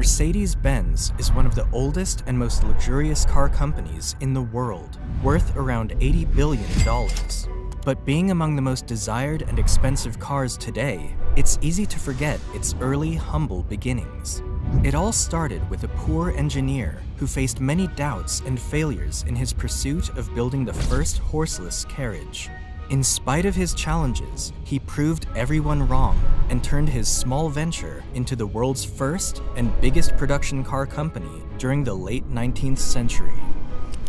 Mercedes-Benz is one of the oldest and most luxurious car companies in the world, worth around $80 billion. But being among the most desired and expensive cars today, it's easy to forget its early, humble beginnings. It all started with a poor engineer who faced many doubts and failures in his pursuit of building the first horseless carriage. In spite of his challenges, he proved everyone wrong and turned his small venture into the world's first and biggest production car company during the late 19th century.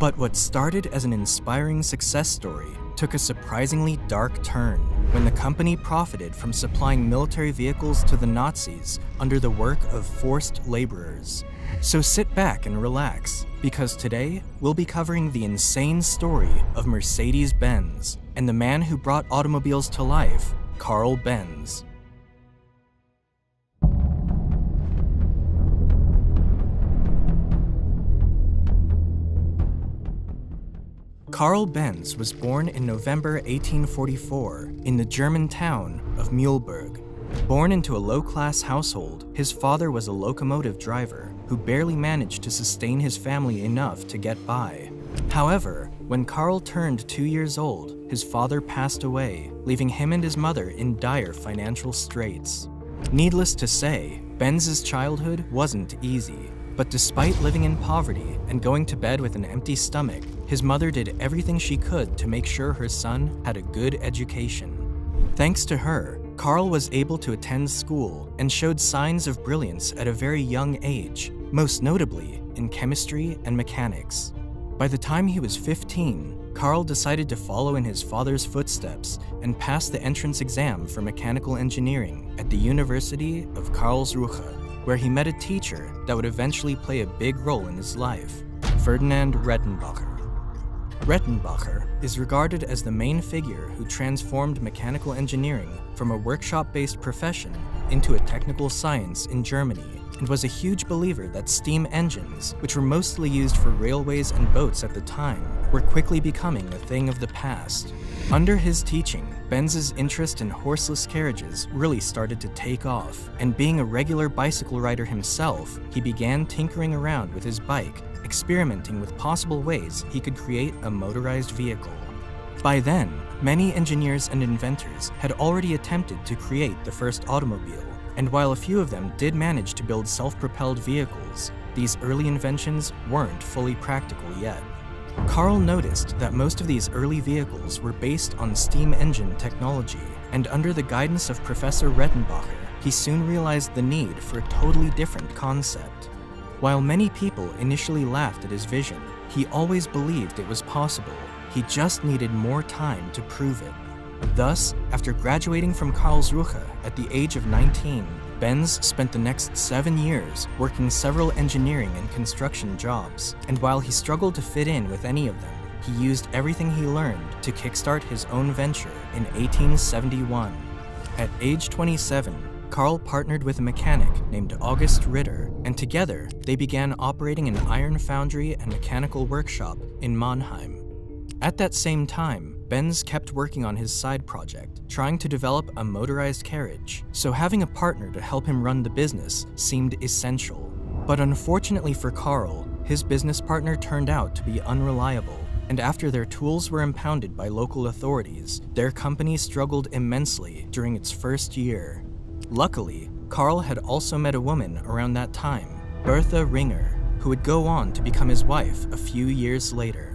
But what started as an inspiring success story took a surprisingly dark turn when the company profited from supplying military vehicles to the Nazis under the work of forced laborers. So sit back and relax, because today we'll be covering the insane story of Mercedes-Benz and the man who brought automobiles to life, Karl Benz. Karl Benz was born in November 1844 in the German town of Mühlberg. Born into a low-class household, his father was a locomotive driver who barely managed to sustain his family enough to get by. However, when Karl turned 2 years old, his father passed away, leaving him and his mother in dire financial straits. Needless to say, Benz's childhood wasn't easy. But despite living in poverty and going to bed with an empty stomach, his mother did everything she could to make sure her son had a good education. Thanks to her, Karl was able to attend school and showed signs of brilliance at a very young age, most notably in chemistry and mechanics. By the time he was 15, Karl decided to follow in his father's footsteps and pass the entrance exam for mechanical engineering at the University of Karlsruhe, where he met a teacher that would eventually play a big role in his life, Ferdinand Rettenbacher. Rettenbacher is regarded as the main figure who transformed mechanical engineering from a workshop-based profession into a technical science in Germany, and was a huge believer that steam engines, which were mostly used for railways and boats at the time, were quickly becoming a thing of the past. Under his teaching, Benz's interest in horseless carriages really started to take off, and being a regular bicycle rider himself, he began tinkering around with his bike, experimenting with possible ways he could create a motorized vehicle. By then, many engineers and inventors had already attempted to create the first automobile, and while a few of them did manage to build self-propelled vehicles, these early inventions weren't fully practical yet. Karl noticed that most of these early vehicles were based on steam engine technology, and under the guidance of Professor Rettenbacher, he soon realized the need for a totally different concept. While many people initially laughed at his vision, he always believed it was possible. He just needed more time to prove it. Thus, after graduating from Karlsruhe at the age of 19, Benz spent the next 7 years working several engineering and construction jobs, and while he struggled to fit in with any of them, he used everything he learned to kickstart his own venture in 1871. At age 27, Karl partnered with a mechanic named August Ritter, and together they began operating an iron foundry and mechanical workshop in Mannheim. At that same time, Benz kept working on his side project, trying to develop a motorized carriage, so having a partner to help him run the business seemed essential. But unfortunately for Karl, his business partner turned out to be unreliable, and after their tools were impounded by local authorities, their company struggled immensely during its first year. Luckily, Karl had also met a woman around that time, Bertha Ringer, who would go on to become his wife a few years later.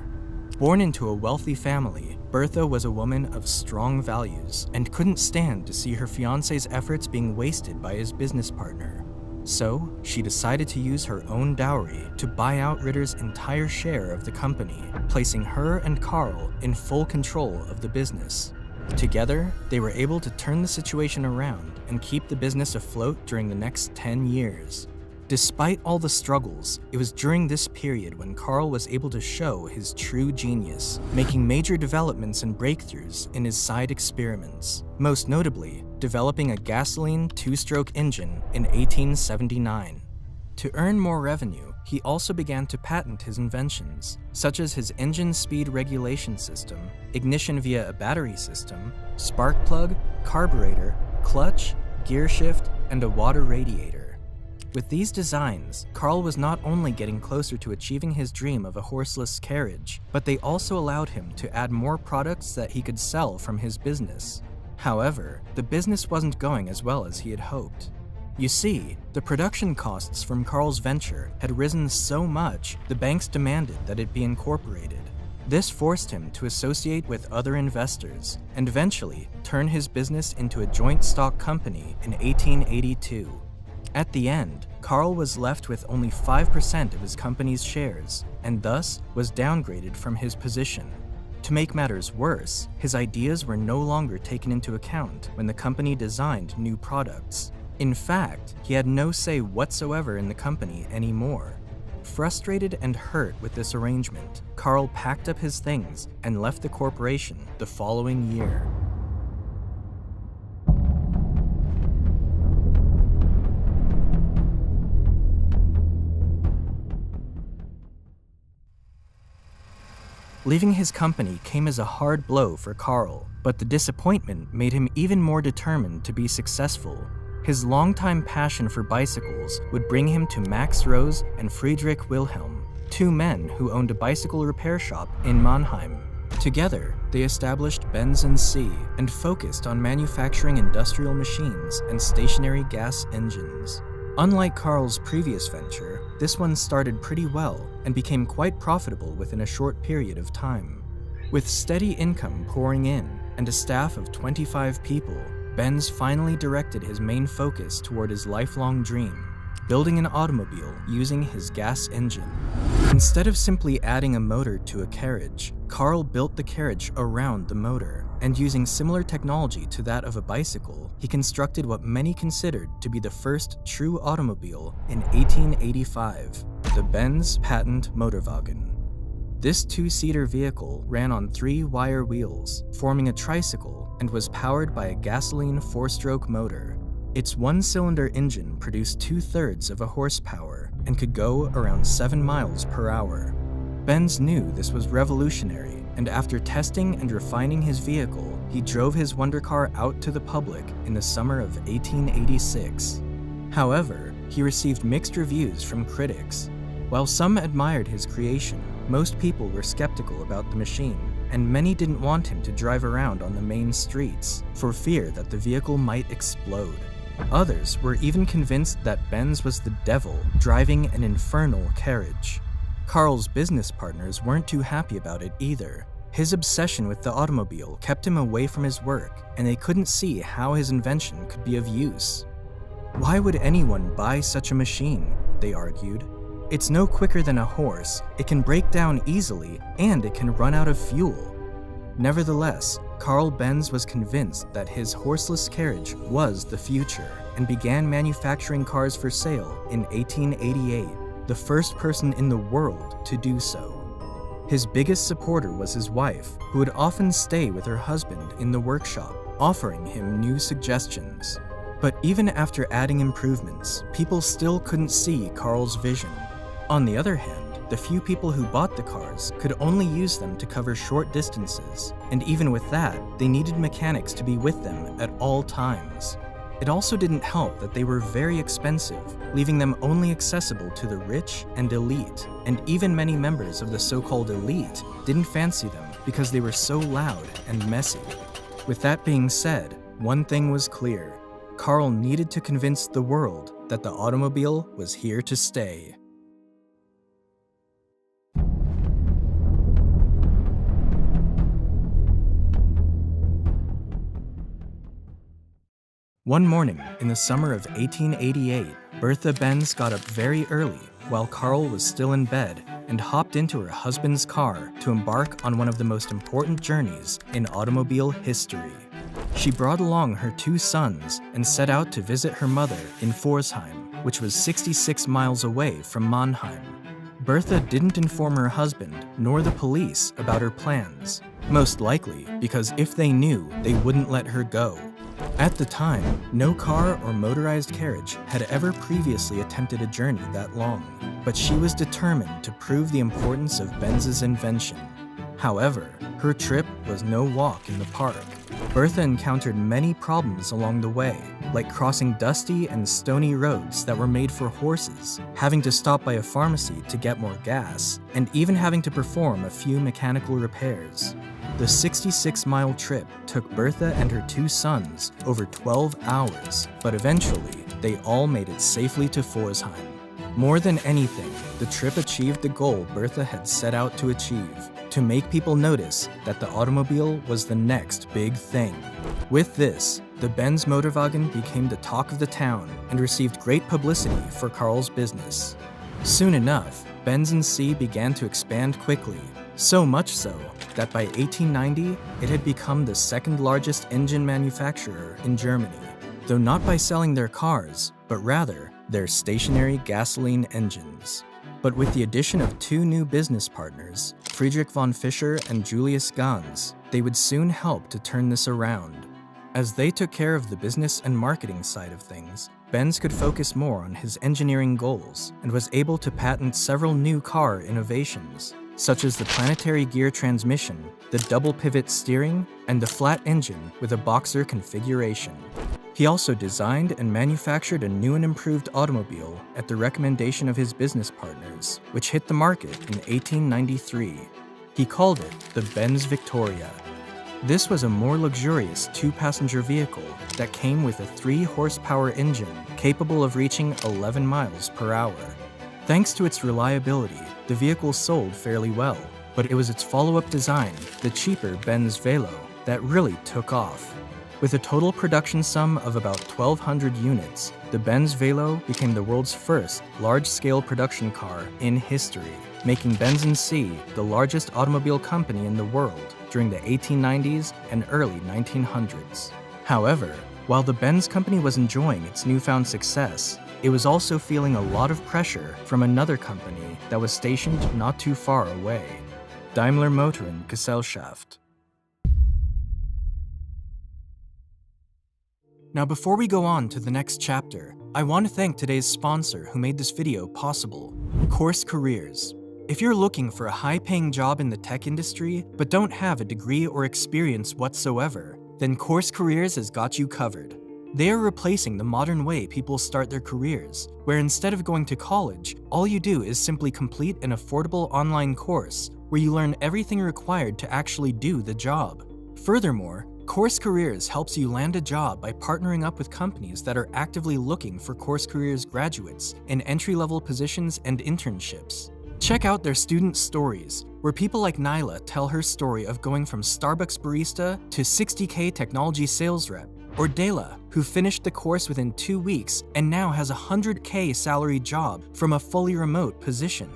Born into a wealthy family, Bertha was a woman of strong values and couldn't stand to see her fiancé's efforts being wasted by his business partner. So, she decided to use her own dowry to buy out Ritter's entire share of the company, placing her and Karl in full control of the business. Together, they were able to turn the situation around and keep the business afloat during the next 10 years. Despite all the struggles, it was during this period when Karl was able to show his true genius, making major developments and breakthroughs in his side experiments, most notably developing a gasoline two-stroke engine in 1879. To earn more revenue, he also began to patent his inventions, such as his engine speed regulation system, ignition via a battery system, spark plug, carburetor, clutch, gear shift, and a water radiator. With these designs, Karl was not only getting closer to achieving his dream of a horseless carriage, but they also allowed him to add more products that he could sell from his business. However, the business wasn't going as well as he had hoped. You see, the production costs from Karl's venture had risen so much, the banks demanded that it be incorporated. This forced him to associate with other investors and eventually turn his business into a joint stock company in 1882. At the end, Karl was left with only 5% of his company's shares and thus was downgraded from his position. To make matters worse, his ideas were no longer taken into account when the company designed new products. In fact, he had no say whatsoever in the company anymore. Frustrated and hurt with this arrangement, Karl packed up his things and left the corporation the following year. Leaving his company came as a hard blow for Karl, but the disappointment made him even more determined to be successful. His longtime passion for bicycles would bring him to Max Rose and Friedrich Wilhelm, two men who owned a bicycle repair shop in Mannheim. Together, they established Benz & C and focused on manufacturing industrial machines and stationary gas engines. Unlike Karl's previous venture, this one started pretty well and became quite profitable within a short period of time. With steady income pouring in and a staff of 25 people, Benz finally directed his main focus toward his lifelong dream, building an automobile using his gas engine. Instead of simply adding a motor to a carriage, Karl built the carriage around the motor, and using similar technology to that of a bicycle, he constructed what many considered to be the first true automobile in 1885, the Benz Patent Motorwagen. This two-seater vehicle ran on 3 wire wheels, forming a tricycle, and was powered by a gasoline 4-stroke motor. Its 1-cylinder engine produced 2/3 of a horsepower and could go around 7 miles per hour. Benz knew this was revolutionary, and after testing and refining his vehicle, he drove his wonder car out to the public in the summer of 1886. However, he received mixed reviews from critics. While some admired his creation, most people were skeptical about the machine, and many didn't want him to drive around on the main streets for fear that the vehicle might explode. Others were even convinced that Benz was the devil driving an infernal carriage. Karl's business partners weren't too happy about it either. His obsession with the automobile kept him away from his work, and they couldn't see how his invention could be of use. Why would anyone buy such a machine? They argued. It's no quicker than a horse, it can break down easily, and it can run out of fuel. Nevertheless, Karl Benz was convinced that his horseless carriage was the future and began manufacturing cars for sale in 1888, the first person in the world to do so. His biggest supporter was his wife, who would often stay with her husband in the workshop, offering him new suggestions. But even after adding improvements, people still couldn't see Karl's vision. On the other hand, the few people who bought the cars could only use them to cover short distances, and even with that, they needed mechanics to be with them at all times. It also didn't help that they were very expensive, leaving them only accessible to the rich and elite, and even many members of the so-called elite didn't fancy them because they were so loud and messy. With that being said, one thing was clear: Karl needed to convince the world that the automobile was here to stay. One morning in the summer of 1888, Bertha Benz got up very early while Karl was still in bed and hopped into her husband's car to embark on one of the most important journeys in automobile history. She brought along her 2 sons and set out to visit her mother in Pforzheim, which was 66 miles away from Mannheim. Bertha didn't inform her husband nor the police about her plans, most likely because if they knew, they wouldn't let her go. At the time, no car or motorized carriage had ever previously attempted a journey that long, but she was determined to prove the importance of Benz's invention. However, her trip was no walk in the park. Bertha encountered many problems along the way, like crossing dusty and stony roads that were made for horses, having to stop by a pharmacy to get more gas, and even having to perform a few mechanical repairs. The 66-mile trip took Bertha and her 2 sons over 12 hours, but eventually, they all made it safely to Pforzheim. More than anything, the trip achieved the goal Bertha had set out to achieve, to make people notice that the automobile was the next big thing. With this, the Benz Motorwagen became the talk of the town and received great publicity for Karl's business. Soon enough, Benz & C began to expand quickly, so much so that by 1890, it had become the second largest engine manufacturer in Germany, though not by selling their cars, but rather their stationary gasoline engines. But with the addition of 2 new business partners, Friedrich von Fischer and Julius Ganz, they would soon help to turn this around. As they took care of the business and marketing side of things, Benz could focus more on his engineering goals and was able to patent several new car innovations, such as the planetary gear transmission, the double pivot steering, and the flat engine with a boxer configuration. He also designed and manufactured a new and improved automobile at the recommendation of his business partners, which hit the market in 1893. He called it the Benz Victoria. This was a more luxurious 2-passenger vehicle that came with a 3-horsepower engine capable of reaching 11 miles per hour. Thanks to its reliability, the vehicle sold fairly well, but it was its follow-up design, the cheaper Benz Velo, that really took off. With a total production sum of about 1,200 units, the Benz Velo became the world's first large-scale production car in history, making Benz & C the largest automobile company in the world during the 1890s and early 1900s. However, while the Benz company was enjoying its newfound success, it was also feeling a lot of pressure from another company that was stationed not too far away, Daimler Motoren Gesellschaft. Now before we go on to the next chapter, I want to thank today's sponsor who made this video possible, Course Careers. If you're looking for a high-paying job in the tech industry but don't have a degree or experience whatsoever, then Course Careers has got you covered. They are replacing the modern way people start their careers, where instead of going to college, all you do is simply complete an affordable online course where you learn everything required to actually do the job. Furthermore, Course Careers helps you land a job by partnering up with companies that are actively looking for Course Careers graduates in entry-level positions and internships. Check out their student stories, where people like Nyla tell her story of going from Starbucks barista to 60K technology sales rep, or Dela, who finished the course within 2 weeks and now has a 100K salary job from a fully remote position.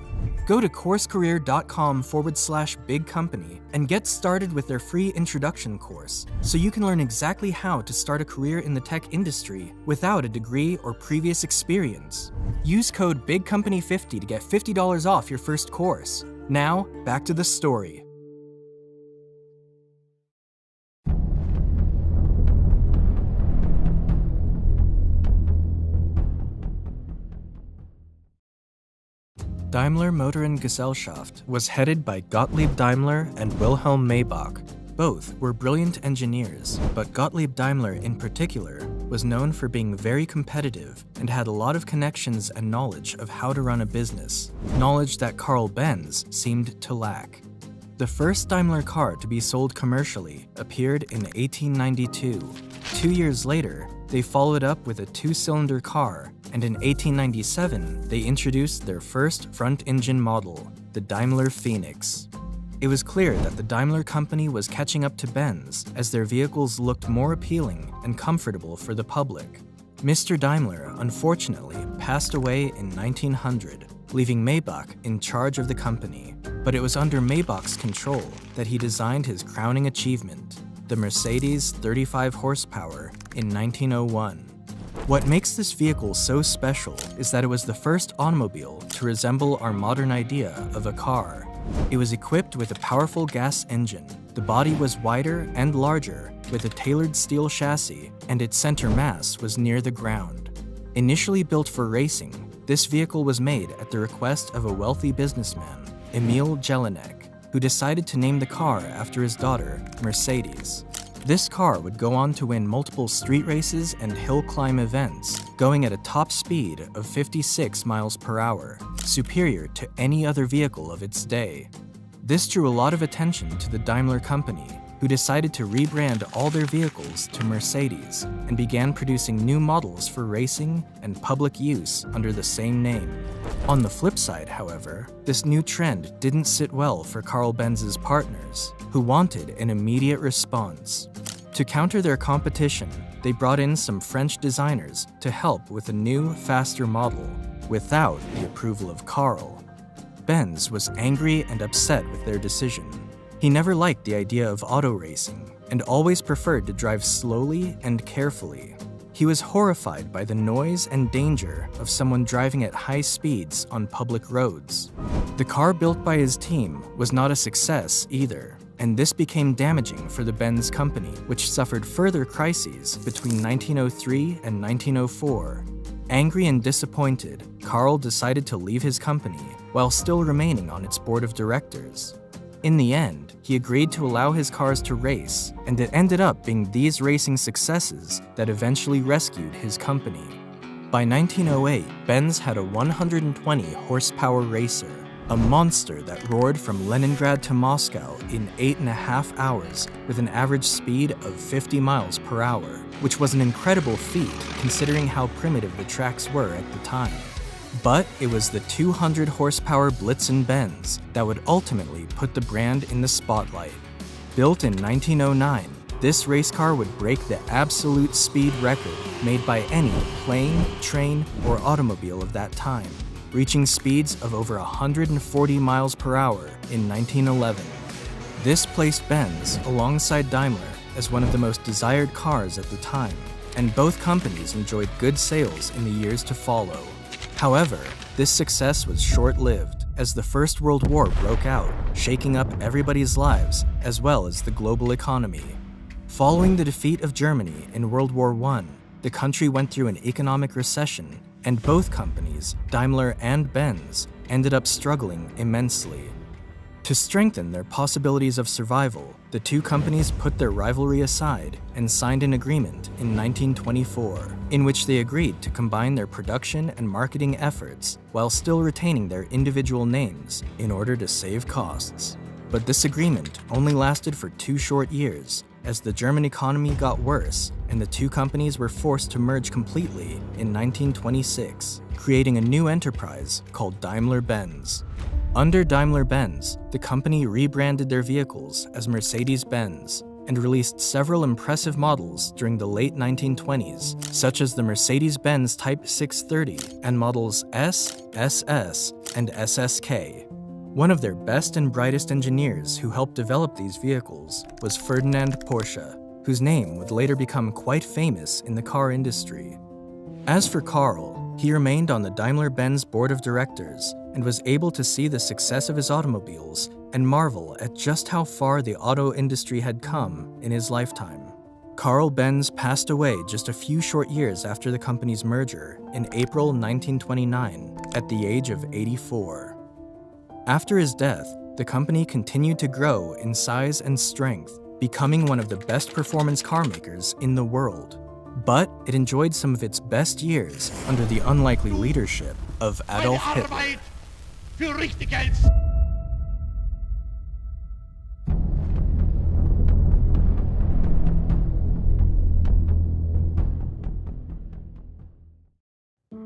Go to coursecareer.com/big company and get started with their free introduction course so you can learn exactly how to start a career in the tech industry without a degree or previous experience. Use code BIGCOMPANY50 to get $50 off your first course. Now, back to the story. Daimler Motoren Gesellschaft was headed by Gottlieb Daimler and Wilhelm Maybach. Both were brilliant engineers, but Gottlieb Daimler in particular was known for being very competitive and had a lot of connections and knowledge of how to run a business, knowledge that Karl Benz seemed to lack. The first Daimler car to be sold commercially appeared in 1892. 2 years later, they followed up with a 2-cylinder car, and in 1897, they introduced their first front-engine model, the Daimler Phoenix. It was clear that the Daimler company was catching up to Benz as their vehicles looked more appealing and comfortable for the public. Mr. Daimler, unfortunately, passed away in 1900, leaving Maybach in charge of the company. But it was under Maybach's control that he designed his crowning achievement, the Mercedes 35 horsepower in 1901. What makes this vehicle so special is that it was the first automobile to resemble our modern idea of a car. It was equipped with a powerful gas engine. The body was wider and larger, with a tailored steel chassis, and its center mass was near the ground. Initially built for racing, this vehicle was made at the request of a wealthy businessman, Emil Jelinek, who decided to name the car after his daughter, Mercedes. This car would go on to win multiple street races and hill climb events, going at a top speed of 56 miles per hour, superior to any other vehicle of its day. This drew a lot of attention to the Daimler company, who decided to rebrand all their vehicles to Mercedes and began producing new models for racing and public use under the same name. On the flip side, however, this new trend didn't sit well for Karl Benz's partners, who wanted an immediate response. To counter their competition, they brought in some French designers to help with a new, faster model, without the approval of Karl. Benz was angry and upset with their decision. He never liked the idea of auto racing and always preferred to drive slowly and carefully. He was horrified by the noise and danger of someone driving at high speeds on public roads. The car built by his team was not a success either, and this became damaging for the Benz company, which suffered further crises between 1903 and 1904. Angry and disappointed, Karl decided to leave his company while still remaining on its board of directors. In the end, he agreed to allow his cars to race, and it ended up being these racing successes that eventually rescued his company. By 1908, Benz had a 120-horsepower racer, a monster that roared from Leningrad to Moscow in 8.5 hours with an average speed of 50 miles per hour, which was an incredible feat considering how primitive the tracks were at the time. But it was the 200-horsepower Blitzen Benz that would ultimately put the brand in the spotlight. Built in 1909, this race car would break the absolute speed record made by any plane, train, or automobile of that time, reaching speeds of over 140 miles per hour in 1911. This placed Benz alongside Daimler as one of the most desired cars at the time, and both companies enjoyed good sales in the years to follow. However, this success was short-lived as the First World War broke out, shaking up everybody's lives as well as the global economy. Following the defeat of Germany in World War I, the country went through an economic recession, and both companies, Daimler and Benz, ended up struggling immensely. To strengthen their possibilities of survival, the two companies put their rivalry aside and signed an agreement in 1924, in which they agreed to combine their production and marketing efforts while still retaining their individual names in order to save costs. But this agreement only lasted for 2 short years, as the German economy got worse and the two companies were forced to merge completely in 1926, creating a new enterprise called Daimler-Benz. Under Daimler-Benz, the company rebranded their vehicles as Mercedes-Benz and released several impressive models during the late 1920s, such as the Mercedes-Benz Type 630 and models S, SS, and SSK. One of their best and brightest engineers who helped develop these vehicles was Ferdinand Porsche, whose name would later become quite famous in the car industry. As for Karl, he remained on the Daimler-Benz board of directors and was able to see the success of his automobiles and marvel at just how far the auto industry had come in his lifetime. Karl Benz passed away just a few short years after the company's merger in April 1929 at the age of 84. After his death, the company continued to grow in size and strength, becoming one of the best performance car makers in the world. But it enjoyed some of its best years under the unlikely leadership of Adolf Hitler.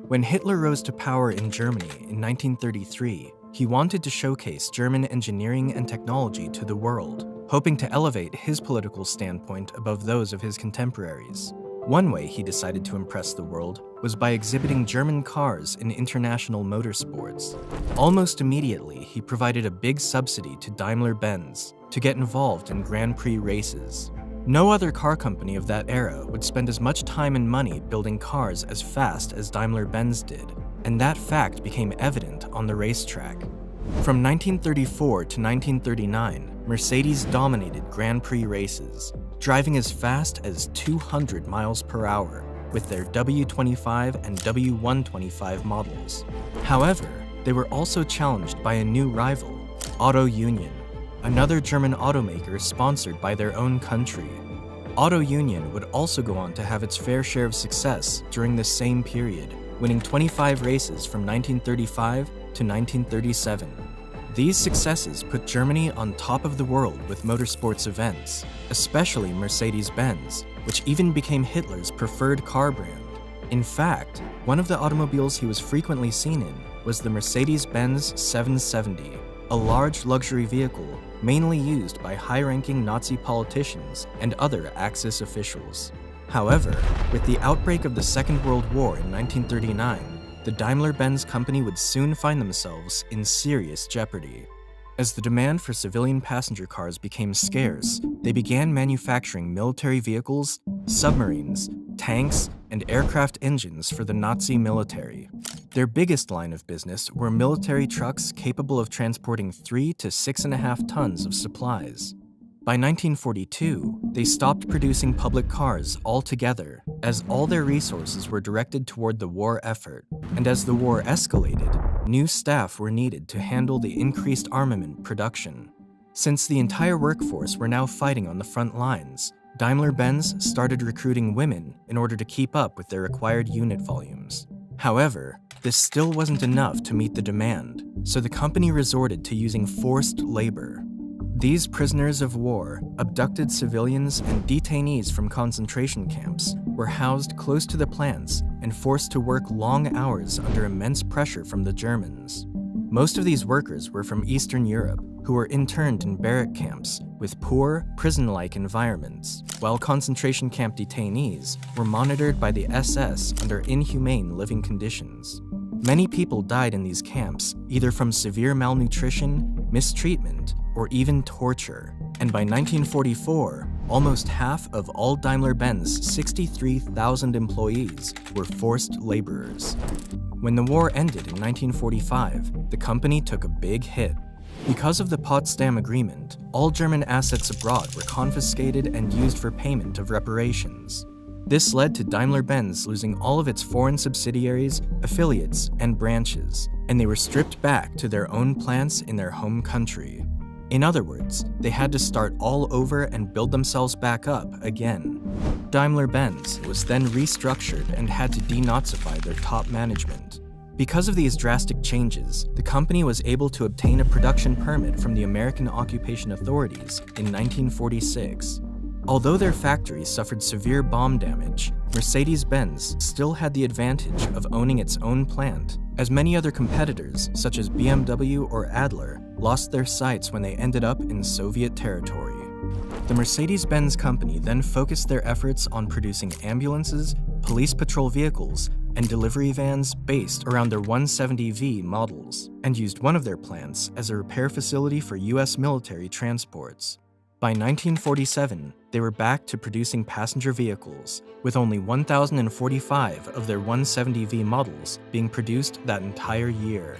When Hitler rose to power in Germany in 1933, he wanted to showcase German engineering and technology to the world, hoping to elevate his political standpoint above those of his contemporaries. One way he decided to impress the world was by exhibiting German cars in international motorsports. Almost immediately, he provided a big subsidy to Daimler-Benz to get involved in Grand Prix races. No other car company of that era would spend as much time and money building cars as fast as Daimler-Benz did, and that fact became evident on the racetrack. From 1934 to 1939, Mercedes dominated Grand Prix races, driving as fast as 200 miles per hour with their W25 and W125 models. However, they were also challenged by a new rival, Auto Union, another German automaker sponsored by their own country. Auto Union would also go on to have its fair share of success during the same period, winning 25 races from 1935 to 1937. These successes put Germany on top of the world with motorsports events, especially Mercedes-Benz, which even became Hitler's preferred car brand. In fact, one of the automobiles he was frequently seen in was the Mercedes-Benz 770, a large luxury vehicle mainly used by high-ranking Nazi politicians and other Axis officials. However, with the outbreak of the Second World War in 1939, the Daimler-Benz company would soon find themselves in serious jeopardy. As the demand for civilian passenger cars became scarce, they began manufacturing military vehicles, submarines, tanks, and aircraft engines for the Nazi military. Their biggest line of business were military trucks capable of transporting 3 to 6.5 tons of supplies. By 1942, they stopped producing public cars altogether, as all their resources were directed toward the war effort. And as the war escalated, new staff were needed to handle the increased armament production. Since the entire workforce were now fighting on the front lines, Daimler-Benz started recruiting women in order to keep up with their required unit volumes. However, this still wasn't enough to meet the demand, so the company resorted to using forced labor. These prisoners of war, abducted civilians, and detainees from concentration camps were housed close to the plants and forced to work long hours under immense pressure from the Germans. Most of these workers were from Eastern Europe, who were interned in barrack camps with poor, prison-like environments, while concentration camp detainees were monitored by the SS under inhumane living conditions. Many people died in these camps, either from severe malnutrition, mistreatment, or even torture. And by 1944, almost half of all Daimler-Benz 63,000 employees were forced laborers. When the war ended in 1945, the company took a big hit. Because of the Potsdam Agreement, all German assets abroad were confiscated and used for payment of reparations. This led to Daimler-Benz losing all of its foreign subsidiaries, affiliates, and branches, and they were stripped back to their own plants in their home country. In other words, they had to start all over and build themselves back up again. Daimler-Benz was then restructured and had to denazify their top management. Because of these drastic changes, the company was able to obtain a production permit from the American occupation authorities in 1946. Although their factory suffered severe bomb damage, Mercedes-Benz still had the advantage of owning its own plant, as many other competitors, such as BMW or Adler, lost their sites when they ended up in Soviet territory. The Mercedes-Benz company then focused their efforts on producing ambulances, police patrol vehicles, and delivery vans based around their 170V models, and used one of their plants as a repair facility for US military transports. By 1947, they were back to producing passenger vehicles, with only 1,045 of their 170V models being produced that entire year.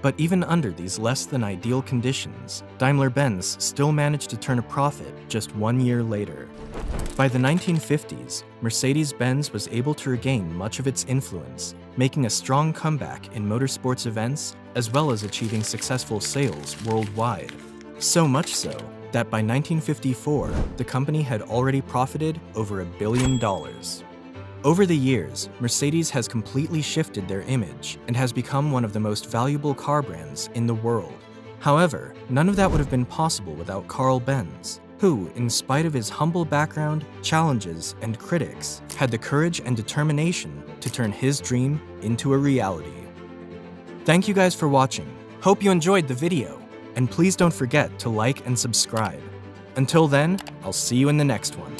But even under these less-than-ideal conditions, Daimler-Benz still managed to turn a profit just 1 year later. By the 1950s, Mercedes-Benz was able to regain much of its influence, making a strong comeback in motorsports events as well as achieving successful sales worldwide. So much so that by 1954, the company had already profited over $1 billion. Over the years, Mercedes has completely shifted their image and has become one of the most valuable car brands in the world. However, none of that would have been possible without Karl Benz, who, in spite of his humble background, challenges, and critics, had the courage and determination to turn his dream into a reality. Thank you guys for watching. Hope you enjoyed the video. And please don't forget to like and subscribe. Until then, I'll see you in the next one.